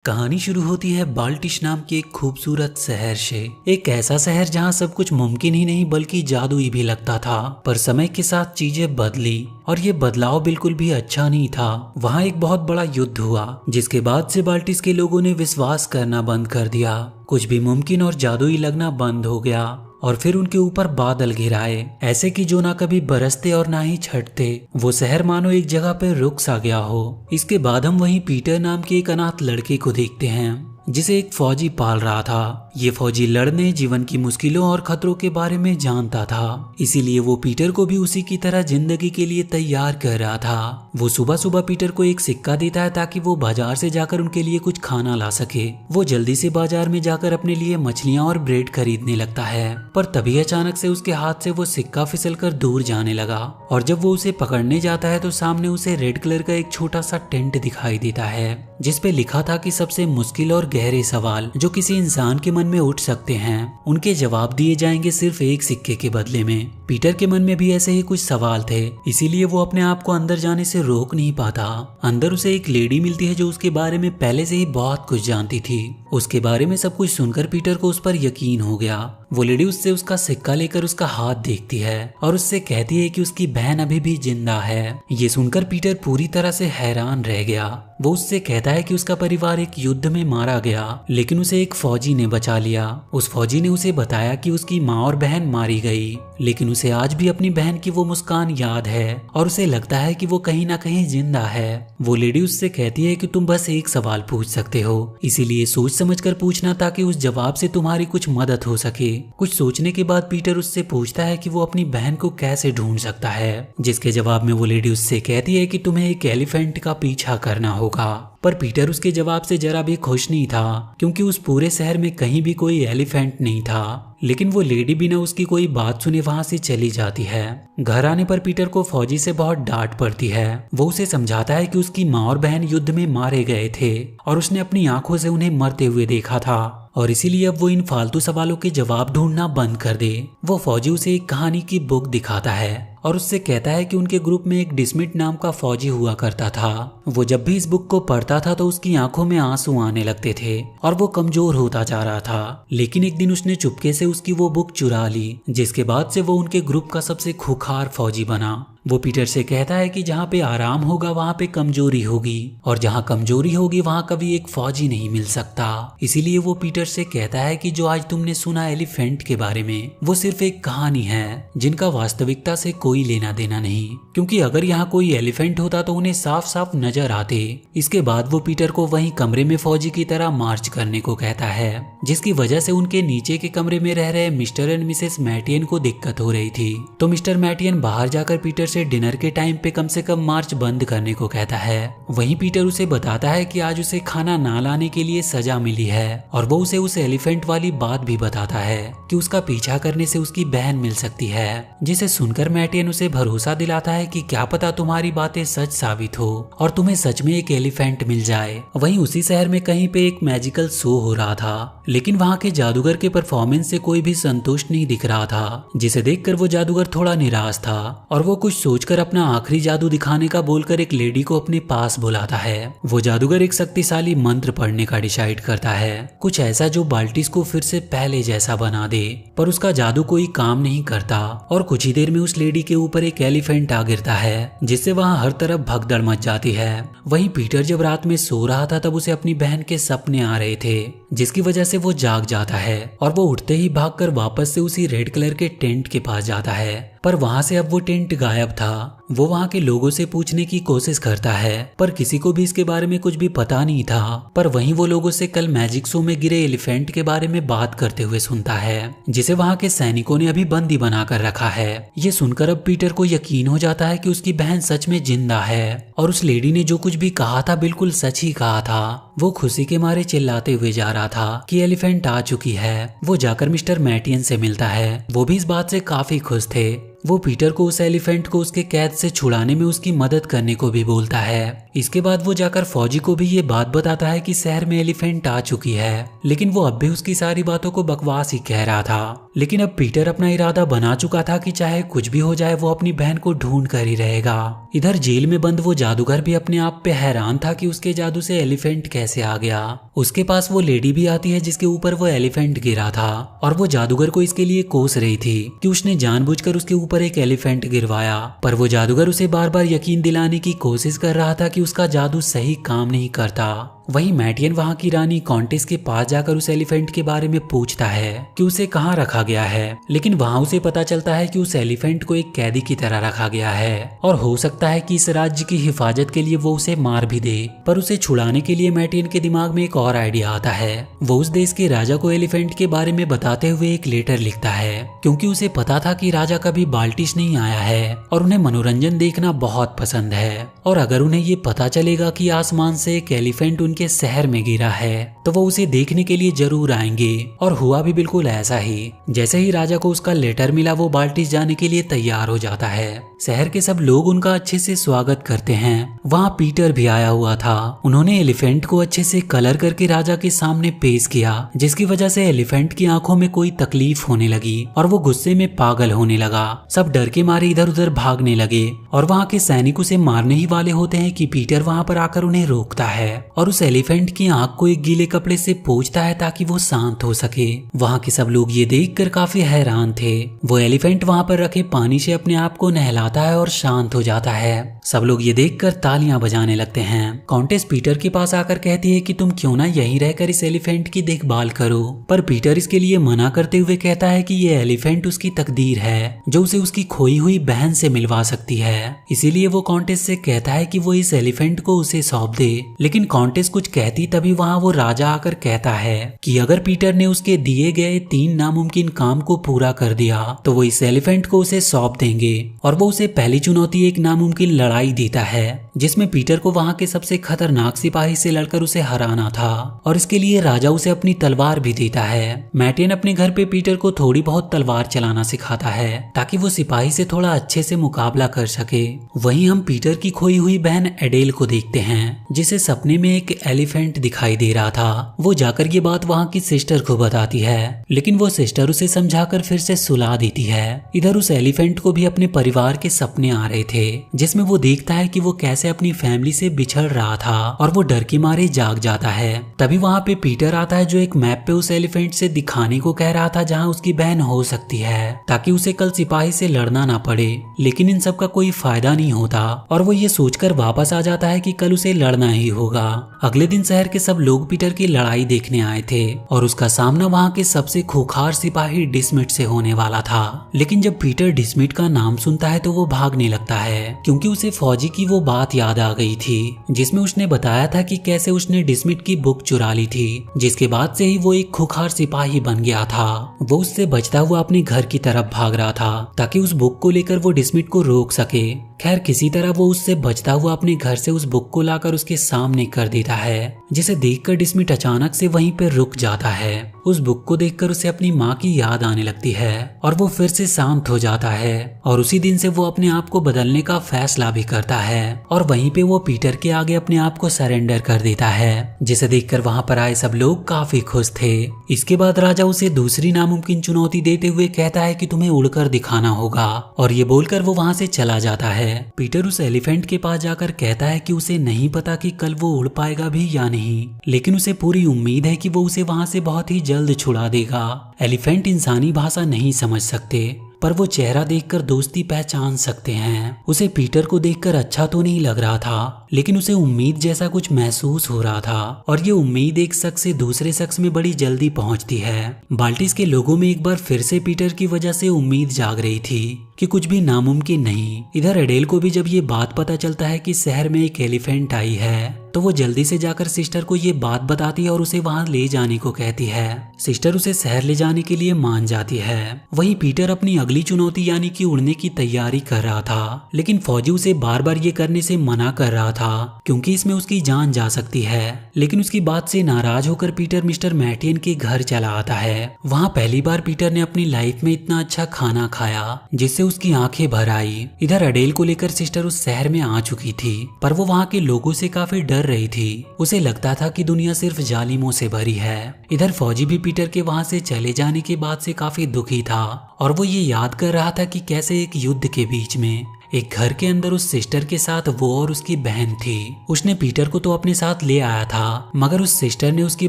कहानी शुरू होती है बाल्टिश नाम के एक खूबसूरत शहर से। एक ऐसा शहर जहां सब कुछ मुमकिन ही नहीं बल्कि जादुई भी लगता था। पर समय के साथ चीजें बदली और ये बदलाव बिल्कुल भी अच्छा नहीं था। वहां एक बहुत बड़ा युद्ध हुआ जिसके बाद से बाल्टिस के लोगों ने विश्वास करना बंद कर दिया। कुछ भी मुमकिन और जादुई लगना बंद हो गया और फिर उनके ऊपर बादल घिर आए, ऐसे कि जो ना कभी बरसते और ना ही छटते। वो शहर मानो एक जगह पे रुक सा गया हो। इसके बाद हम वहीं पीटर नाम के एक अनाथ लड़के को देखते हैं जिसे एक फौजी पाल रहा था। ये फौजी लड़ने, जीवन की मुश्किलों और खतरों के बारे में जानता था, इसीलिए वो पीटर को भी उसी की तरह जिंदगी के लिए तैयार कर रहा था। वो सुबह सुबह पीटर को एक सिक्का देता है ताकि वो बाजार से जाकर उनके लिए कुछ खाना ला सके। वो जल्दी से बाजार में जाकर अपने लिए मछलियां और ब्रेड खरीदने लगता है, पर तभी अचानक से उसके हाथ से वो सिक्का फिसलकर दूर जाने लगा और जब वो उसे पकड़ने जाता है तो सामने उसे रेड कलर का एक छोटा सा टेंट दिखाई देता है जिसपे लिखा था कि सबसे मुश्किल और गहरे सवाल जो किसी इंसान के मन में उठ सकते हैं उनके जवाब दिए जाएंगे सिर्फ एक सिक्के के बदले में। पीटर के मन में भी ऐसे ही कुछ सवाल थे, इसीलिए वो अपने आप को अंदर जाने से रोक नहीं पाता। अंदर उसे एक लेडी मिलती है जो उसके बारे में पहले से ही बहुत कुछ जानती थी। उसके बारे में सब कुछ सुनकर पीटर को उस पर यकीन हो गया। वो लेडी उससे उसका सिक्का लेकर उसका हाथ देखती है और उससे कहती है कि उसकी बहन अभी भी जिंदा है। ये सुनकर पीटर पूरी तरह से हैरान रह गया। वो उससे कहता है कि उसका परिवार एक युद्ध में मारा गया लेकिन उसे एक फौजी ने बचा लिया। उस फौजी ने उसे बताया कि उसकी माँ और बहन मारी गई लेकिन उसे आज भी अपनी बहन की वो मुस्कान याद है और उसे लगता है कि वो कहीं ना कहीं जिंदा है। वो लेडी उससे कहती है कि तुम बस एक सवाल पूछ सकते हो, इसीलिए सोच समझकर पूछना ताकि उस जवाब से तुम्हारी कुछ मदद हो सके। कुछ सोचने के बाद पीटर उससे पूछता है कि वो अपनी बहन को कैसे ढूंढ सकता है, जिसके जवाब में वो लेडी उससे कहती है कि तुम्हें एक एलिफेंट का पीछा करना होगा। पर पीटर उसके जवाब से जरा भी खुश नहीं था क्योंकि उस पूरे शहर में कहीं भी कोई एलिफेंट नहीं था। लेकिन वो लेडी बिना उसकी कोई बात सुने वहां से चली जाती है। घर आने पर पीटर को फौजी से बहुत डांट पड़ती है। वो उसे समझाता है कि उसकी माँ और बहन युद्ध में मारे गए थे और उसने अपनी आंखों से उन्हें मरते हुए देखा था और इसीलिए अब वो इन फालतू सवालों के जवाब ढूंढना बंद कर दे। वो फौजी उसे एक कहानी की बुक दिखाता है और उससे कहता है कि उनके ग्रुप में एक डिस्मिट नाम का फौजी हुआ करता था। वो जब भी इस बुक को पढ़ता था तो उसकी आंखों में आंसू आने लगते थे और वो कमजोर होता जा रहा था। लेकिन एक दिन उसने चुपके से उसकी वो बुक चुरा ली, जिसके बाद से वो उनके ग्रुप का सबसे खूंखार फौजी बना। वो पीटर से कहता है कि जहाँ पे आराम होगा वहाँ पे कमजोरी होगी और जहाँ कमजोरी होगी वहाँ कभी एक फौजी नहीं मिल सकता। इसीलिए वो पीटर से कहता है कि जो आज तुमने सुना एलिफेंट के बारे में वो सिर्फ एक कहानी है जिनका वास्तविकता से कोई लेना देना नहीं, क्योंकि अगर यहाँ कोई एलिफेंट होता तो उन्हें साफ साफ नजर आते। इसके बाद वो पीटर को वहीं कमरे में फौजी की तरह मार्च करने को कहता है, जिसकी वजह से उनके नीचे के कमरे में रह रहे मिस्टर एंड मिसेस मैटियन को दिक्कत हो रही थी। तो मिस्टर मैटियन बाहर जाकर पीटर से डिनर के टाइम पे कम से कम मार्च बंद करने को कहता है। वहीं पीटर उसे बताता है कि आज उसे खाना ना लाने के लिए सजा मिली है और वो उसे उस एलिफेंट वाली बात भी बताता है कि उसका पीछा करने से उसकी बहन मिल सकती है, जिसे सुनकर मैटियन उसे भरोसा दिलाता है कि क्या पता तुम्हारी बातें सच साबित हो और तुम्हें सच में एक एलिफेंट मिल जाए। वहीं उसी शहर में कहीं पे एक मैजिकल शो हो रहा था, लेकिन वहाँ के जादूगर के परफॉर्मेंस से कोई भी संतुष्ट नहीं दिख रहा था, जिसे देखकर वो जादूगर थोड़ा निराश था और वो कुछ सोचकर अपना आखिरी जादू दिखाने का बोलकर एक लेडी को अपने पास बुलाता है। वो जादूगर एक शक्तिशाली मंत्र पढ़ने का डिसाइड करता है, कुछ ऐसा जो बाल्टिस को फिर से पहले जैसा बना दे, पर उसका जादू कोई काम नहीं करता और कुछ ही देर में उस लेडी के ऊपर एक एलिफेंट आ गिरता है, जिससे वहाँ हर तरफ भगदड़ मच जाती है। वहीं पीटर जब रात में सो रहा था तब उसे अपनी बहन के सपने आ रहे थे, जिसकी वजह से वो जाग जाता है और वो उठते ही भागकर वापस से उसी रेड कलर के टेंट के पास जाता है, पर वहां से अब वो टेंट गायब था। वो वहां के लोगों से पूछने की कोशिश करता है पर किसी को भी इसके बारे में कुछ भी पता नहीं था। पर वहीं वो लोगों से कल मैजिक शो में गिरे एलिफेंट के बारे में बात करते हुए सुनता है, जिसे वहां के सैनिकों ने अभी बंदी बना कर रखा है। ये सुनकर अब पीटर को यकीन हो जाता है कि उसकी बहन सच में जिंदा है और उस लेडी ने जो कुछ भी कहा था बिल्कुल सच ही कहा था। वो खुशी के मारे चिल्लाते हुए जा रहा था कि एलिफेंट आ चुकी है। वो जाकर मिस्टर मैटियन से मिलता है, वो भी इस बात से काफी खुश थे। वो पीटर को उस एलिफेंट को उसके कैद से छुड़ाने में उसकी मदद करने को भी बोलता है। इसके बाद वो जाकर फौजी को भी ये बात बताता है कि शहर में एलिफेंट आ चुकी है, लेकिन वो अब भी उसकी सारी बातों को बकवास ही कह रहा था। लेकिन अब पीटर अपना इरादा बना चुका था कि चाहे कुछ भी हो जाए वो अपनी बहन को ढूंढ कर ही रहेगा। इधर जेल में बंद वो जादूगर भी अपने आप पे हैरान था कि उसके जादू से एलिफेंट कैसे आ गया। उसके पास वो लेडी भी आती है जिसके ऊपर वो एलिफेंट गिरा था और वो जादूगर को इसके लिए कोस रही थी कि उसने जानबूझकर उसके ऊपर एक एलिफेंट गिरवाया। पर वो जादूगर उसे बार बार यकीन दिलाने की कोशिश कर रहा था कि उसका जादू सही काम नहीं करता। वहीं मैटियन वहां की रानी कॉन्टेस के पास जाकर उस एलिफेंट के बारे में पूछता है कि उसे कहाँ रखा गया है, लेकिन वहां उसे पता चलता है कि उस एलिफेंट को एक कैदी की तरह रखा गया है और हो सकता है कि इस राज्य की हिफाजत के लिए वो उसे मार भी दे। पर उसे छुड़ाने के लिए मैटियन के दिमाग में एक और आइडिया आता है। वो उस देश के राजा को एलिफेंट के बारे में बताते हुए एक लेटर लिखता है, क्योंकि उसे पता था कि राजा कभी बाल्टिश नहीं आया है और उन्हें मनोरंजन देखना बहुत पसंद है, और अगर उन्हें ये पता चलेगा कि आसमान से एक एलिफेंट के शहर में गिरा है तो वो उसे देखने के लिए जरूर आएंगे। और हुआ भी बिल्कुल ऐसा ही। जैसे ही राजा को उसका लेटर मिला वो बाल्टिस जाने के लिए तैयार हो जाता है। शहर के सब लोग उनका अच्छे से स्वागत करते हैं। वहाँ पीटर भी आया हुआ था। उन्होंने एलिफेंट को अच्छे से कलर करके राजा के सामने पेश किया, जिसकी वजह से एलिफेंट की आंखों में कोई तकलीफ होने लगी और वो गुस्से में पागल होने लगा। सब डर के मारे इधर उधर भागने लगे और वहाँ के सैनिक उसे मारने ही वाले होते हैं कि पीटर वहाँ पर आकर उन्हें रोकता है और उस एलिफेंट की आंख को एक गीले कपड़े से पोंछता है ताकि वो शांत हो सके। वहाँ के सब लोग ये देखकर काफी हैरान थे। वो एलिफेंट वहाँ पर रखे पानी से अपने आप को नहलाता है और शांत हो जाता है। सब लोग ये देखकर तालियां बजाने लगते हैं। कॉन्टेस पीटर के पास आकर कहती है कि तुम क्यों ना यहीं रहकर इस एलिफेंट की देखभाल करो, पर पीटर इसके लिए मना करते हुए कहता है कि ये एलिफेंट उसकी तकदीर है जो उसे उसकी खोई हुई बहन से मिलवा सकती है। इसीलिए वो कॉन्टेस से कहता है कि वो इस एलिफेंट को उसे सौंप दे। लेकिन कॉन्टेस कुछ कहती तभी वहाँ वो राजा आकर कहता है कि अगर पीटर ने उसके दिए गए 3 नामुमकिन काम को पूरा कर दिया तो वो इस एलिफेंट को उसे सौंप देंगे। और वो उसे पहली चुनौती एक नामुमकिन लड़ाई देता है जिसमें पीटर को वहाँ के सबसे खतरनाक सिपाही से लड़कर उसे हराना था, और इसके लिए राजा उसे अपनी तलवार भी देता है। मैटियन अपने घर पे पीटर को थोड़ी बहुत तलवार चलाना सिखाता है ताकि वो सिपाही से थोड़ा अच्छे से मुकाबला कर सके। वहीं हम पीटर की खोई हुई बहन एडेल को देखते हैं जिसे सपने में एक एलिफेंट दिखाई दे रहा था। वो जाकर ये बात वहाँ की सिस्टर को बताती है, लेकिन वो सिस्टर उसे समझाकर फिर से सुला देती है। इधर उस एलिफेंट को भी अपने परिवार के सपने आ रहे थे जिसमें वो देखता है कि वो कैसे अपनी फैमिली से बिछड़ रहा था और वो डर के मारे जाग जाता है। तभी वहाँ पे पीटर आता है जो एक मैप पे उस एलिफेंट से दिखाने को कह रहा था जहाँ उसकी बहन हो सकती है ताकि उसे कल सिपाही से लड़ना ना पड़े। लेकिन इन सब का कोई फायदा नहीं होता और वो ये सोचकर वापस आ जाता है कि कल उसे लड़ना ही होगा। अगले दिन शहर के सब लोग पीटर की लड़ाई देखने आए थे और उसका सामना वहाँ के सबसे खूंखार सिपाही डिस्मिट से होने वाला था। लेकिन जब पीटर डिस्मिट का नाम सुनता है तो वो भागने लगता है क्योंकि उसे फौजी की वो बात याद आ गई थी जिसमें उसने बताया था कि कैसे उसने डिस्मिट की बुक चुरा ली थी, जिसके बाद से ही वो एक खूंखार सिपाही बन गया था। वो उससे बचता हुआ अपने घर की तरफ भाग रहा था ताकि उस बुक को लेकर वो डिस्मिट को रोक सके। खैर किसी तरह वो उससे बचता हुआ अपने घर से उस बुक को लाकर उसके सामने कर देता है, जिसे देखकर डिस्मिट अचानक से वहीं पर रुक जाता है। उस बुक को देखकर उसे अपनी माँ की याद आने लगती है और वो फिर से शांत हो जाता है और उसी दिन से वो अपने आप को बदलने का फैसला भी करता है और वहीं पे वो पीटर के आगे अपने आप को सरेंडर कर देता है, जिसे देखकर वहाँ पर आए सब लोग काफी खुश थे। इसके बाद राजा उसे दूसरी नामुमकिन चुनौती देते हुए कहता है कि तुम्हें उड़कर दिखाना होगा, और ये बोलकर वो वहाँ से चला जाता है। पीटर उस एलिफेंट के पास जाकर कहता है कि उसे नहीं पता कि कल वो उड़ पाएगा भी या नहीं, लेकिन उसे पूरी उम्मीद है कि वो उसे वहाँ से बहुत ही जल्द छुड़ा देगा। एलिफेंट इंसानी भाषा नहीं समझ सकते पर वो चेहरा देखकर दोस्ती पहचान सकते हैं। उसे पीटर को देखकर अच्छा तो नहीं लग रहा था, लेकिन उसे उम्मीद जैसा कुछ महसूस हो रहा था और ये उम्मीद एक शख्स से दूसरे शख्स में बड़ी जल्दी पहुंचती है। बाल्टिस के लोगों में एक बार फिर से पीटर की वजह से उम्मीद जाग रही थी कि कुछ भी नामुमकिन नहीं। इधर एडेल को भी जब ये बात पता चलता है कि शहर में एक एलिफेंट आई है तो वो जल्दी से जाकर सिस्टर को ये बात बताती है और उसे वहां ले जाने को कहती है। सिस्टर उसे शहर ले जाने के लिए मान जाती है। वहीं पीटर अपनी अगली चुनौती यानी कि उड़ने की तैयारी कर रहा था, लेकिन फौजी उसे बार बार ये करने से मना कर रहा था क्योंकि इसमें उसकी जान जा सकती है। लेकिन उसकी बात से नाराज होकर पीटर मिस्टर मैटियन के घर चला आता है। वहाँ पहली बार पीटर ने अपनी लाइफ में इतना अच्छा खाना खाया जिससे उसकी आंखें भर आई। इधर अडेल को लेकर सिस्टर उस शहर में आ चुकी थी, पर वो वहाँ के लोगों से काफी डर रही थी। उसे लगता था कि दुनिया सिर्फ जालिमों से भरी है। इधर फौजी भी पीटर के वहाँ से चले जाने के बाद से काफी दुखी था और वो ये याद कर रहा था कि कैसे एक युद्ध के बीच में एक घर के अंदर उस सिस्टर के साथ वो और उसकी बहन थी। उसने पीटर को तो अपने साथ ले आया था, मगर उस सिस्टर ने उसकी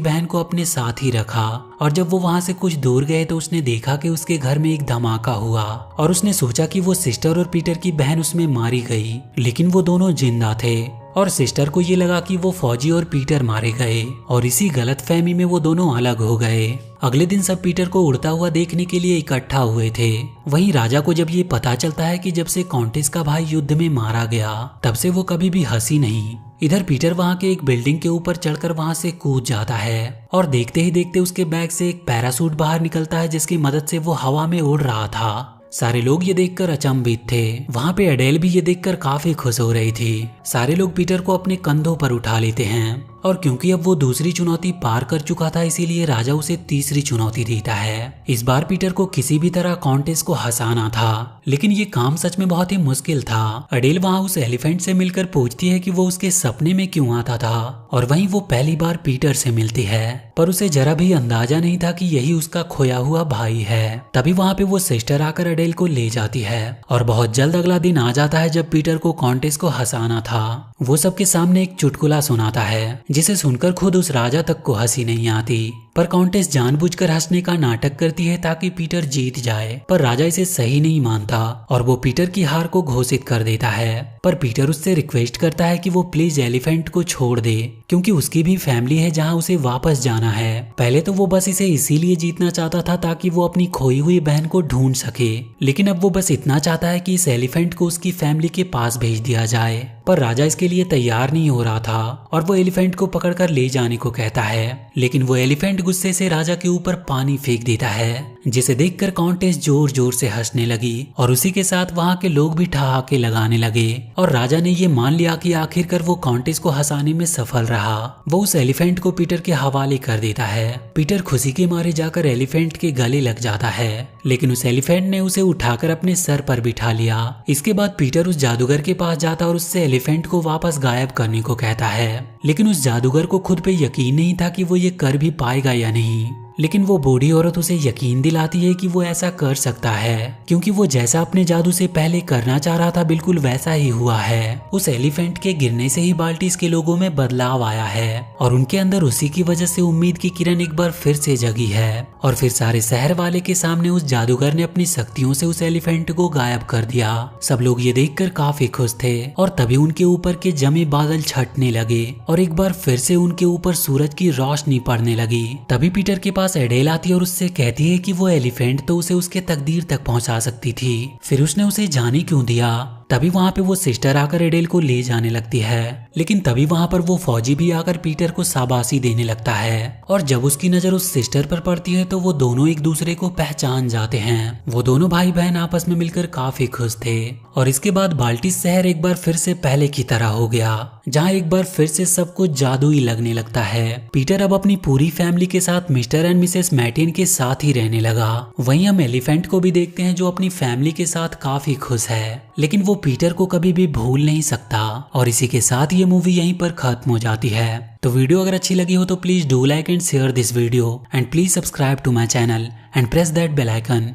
बहन को अपने साथ ही रखा। और जब वो वहाँ से कुछ दूर गए तो उसने देखा कि उसके घर में एक धमाका हुआ और उसने सोचा कि वो सिस्टर और पीटर की बहन उसमें मारी गई, लेकिन वो दोनों जिंदा थे। और सिस्टर को ये लगा कि वो फौजी और पीटर मारे गए और इसी गलतफहमी में वो दोनों अलग हो गए। अगले दिन सब पीटर को उड़ता हुआ देखने के लिए इकट्ठा हुए थे। वहीं राजा को जब ये पता चलता है कि जब से कॉन्टेस का भाई युद्ध में मारा गया तब से वो कभी भी हंसी नहीं। इधर पीटर वहाँ के एक बिल्डिंग के ऊपर चढ़कर वहाँ से कूद जाता है और देखते ही देखते उसके बैग से एक पैरासूट बाहर निकलता है जिसकी मदद से वो हवा में उड़ रहा था। सारे लोग ये देखकर अचंभित थे। वहाँ पे अडेल भी ये देखकर काफी खुश हो रही थी। सारे लोग पीटर को अपने कंधों पर उठा लेते हैं और क्योंकि अब वो दूसरी चुनौती पार कर चुका था इसीलिए राजा उसे तीसरी चुनौती देता है। इस बार पीटर को किसी भी तरह कॉन्टेस को हंसाना था, लेकिन ये काम सच में बहुत ही मुश्किल था। अडेल वहाँ उस एलिफेंट से मिलकर पूछती है कि वो उसके सपने में क्यों आता था और वहीं वो पहली बार पीटर से मिलती है, पर उसे जरा भी अंदाजा नहीं था कि यही उसका खोया हुआ भाई है। तभी वहाँ पे वो सिस्टर आकर अडेल को ले जाती है और बहुत जल्द अगला दिन आ जाता है जब पीटर को कॉन्टेस को हंसाना था। वो सबके सामने एक चुटकुला सुनाता है जिसे सुनकर खुद उस राजा तक को हंसी नहीं आती, पर कॉन्टेस जानबूझकर हंसने का नाटक करती है ताकि पीटर जीत जाए। पर राजा इसे सही नहीं मानता और वो पीटर की हार को घोषित कर देता है। पर पीटर उससे रिक्वेस्ट करता है कि वो प्लीज एलिफेंट को छोड़ दे क्योंकि उसकी भी फैमिली है जहां उसे वापस जाना है। पहले तो वो बस इसे इसीलिए जीतना चाहता था ताकि वो अपनी खोई हुई बहन को ढूंढ सके, लेकिन अब वो बस इतना चाहता है कि इस एलिफेंट को उसकी फैमिली के पास भेज दिया जाए। पर राजा इसके लिए तैयार नहीं हो रहा था और वो एलिफेंट को पकड़कर ले जाने को कहता है, लेकिन वो एलिफेंट गुस्से से राजा के ऊपर पानी फेंक देता है जिसे देखकर कॉन्टेस जोर जोर से हंसने लगी और उसी के साथ वहाँ के लोग भी ठहाके लगाने लगे। और राजा ने ये मान लिया कि आखिरकार वो कॉन्टेस को हंसाने में सफल रहा। वो उस एलिफेंट को पीटर के हवाले कर देता है। पीटर खुशी के मारे जाकर एलिफेंट के गले लग जाता है, लेकिन उस एलिफेंट ने उसे उठाकर अपने सर पर बिठा लिया। इसके बाद पीटर उस जादूगर के पास जाता और उससे एलिफेंट को वापस गायब करने को कहता है, लेकिन उस जादूगर को खुद पे यकीन नहीं था कि वो ये कर भी पाएगा या नहीं। लेकिन वो बूढ़ी औरत उसे यकीन दिलाती है कि वो ऐसा कर सकता है क्योंकि वो जैसा अपने जादू से पहले करना चाह रहा था बिल्कुल वैसा ही हुआ है। उस एलिफेंट के गिरने से ही बाल्टिस के लोगों में बदलाव आया है और उनके अंदर उसी की वजह से उम्मीद की किरण एक बार फिर से जगी है। और फिर सारे शहर वाले के सामने उस जादूगर ने अपनी शक्तियों से उस एलिफेंट को गायब कर दिया। सब लोग ये देखकर काफी खुश थे और तभी उनके ऊपर के जमे बादल छटने लगे और एक बार फिर से उनके ऊपर सूरज की रोशनी पड़ने लगी। तभी पीटर के पास एडेल आती है और उससे कहती है कि वो एलिफेंट तो उसे उसके तकदीर तक पहुंचा सकती थी, फिर उसने उसे जाने क्यों दिया। तभी वहाँ पे वो सिस्टर आकर एडेल को ले जाने लगती है, लेकिन तभी वहाँ पर वो फौजी भी आकर पीटर को शाबाशी देने लगता है और जब उसकी नजर उस सिस्टर पर पड़ती है तो वो दोनों एक दूसरे को पहचान जाते हैं। वो दोनों भाई बहन आपस में मिलकर काफी खुश थे और इसके बाद बाल्टिस शहर एक बार फिर से पहले की तरह हो गया, जहाँ एक बार फिर से सब कुछ जादुई लगने लगता है। पीटर अब अपनी पूरी फैमिली के साथ मिस्टर एंड मिसेस मैटियन के साथ ही रहने लगा। वहीं हम एलिफेंट को भी देखते हैं जो अपनी फैमिली के साथ काफी खुश है, लेकिन वो पीटर को कभी भी भूल नहीं सकता। और इसी के साथ ये मूवी यहीं पर खत्म हो जाती है। तो वीडियो अगर अच्छी लगी हो तो please do like and share this video and please subscribe to my channel and press that bell icon